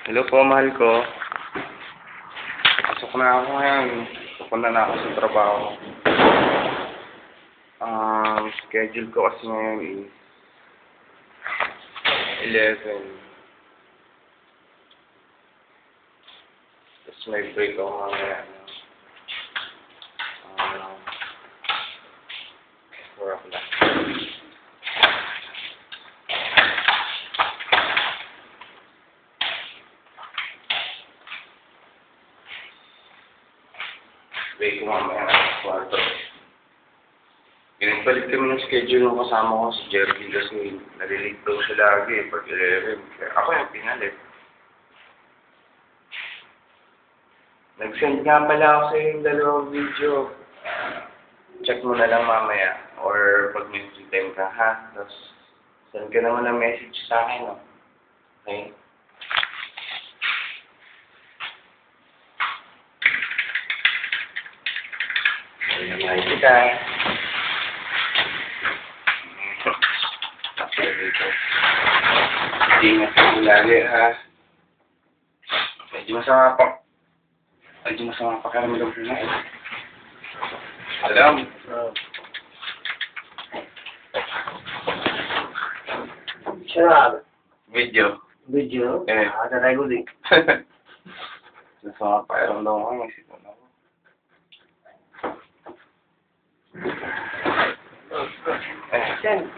Hello po, mahal ko. Pasok na ako ngayon. Pupunta na ako sa trabaho. Schedule ko kasi ngayon is 11. Tapos may break ako mamaya. 4 o'clock. Break ko mamaya ng kwarto. Pinagbalik kami ng schedule ng kasama ko si Jerry kasi nalilate daw siya lagi pag 11. Kaya ako yung pinalit. Nag-send nga pala ako sa yung dalawang video. Check mo na lang mamaya or pag may free time ka ha. Tapos send ka naman ng message sa akin. No? Okay? Ay, kita. Ingat mo lagi ha. Medyo masama pakiramdam ko na eh. Alam. Siya, Video. video? Eh. Tatay ko din. Masama pakiramdam ko nga. Isipon ako.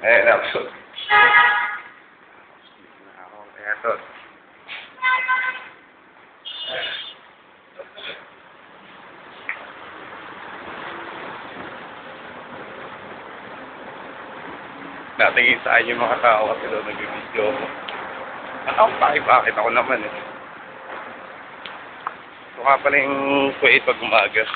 Napso. Kaya to. Natingin sa akin yung mga tao kasi doon nag-video ako. Bakit ako naman eh. So nga pala yung kuwait pag umaga.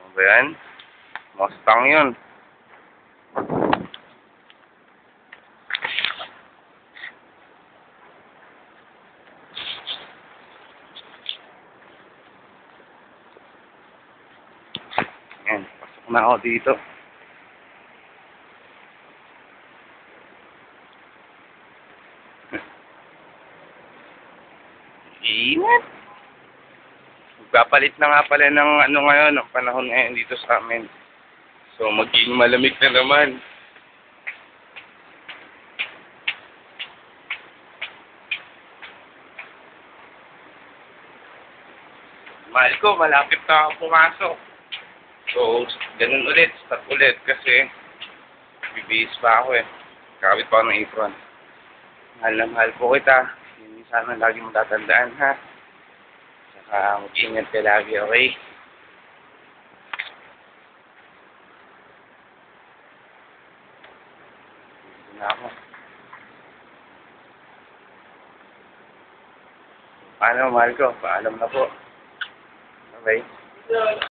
Ano ba yan? Mustang yun. Yan, pasok na ako dito. Init. Magpapalit na nga pala ng ano ngayon, ng panahon ngayon dito sa amin. So magiging malamig na naman. Mahal ko, malapit na ako pumasok. So, ganun ulit, start ulit kasi bibihis pa ako eh. Kakabit pa ako ng apron. Mahal na mahal po kita. Hindi sana lagi mo tatandaan ha. Saka mag-ingat ka lagi, okay? Dito na ako. Paano mahal ko? Paalam na po. Okay?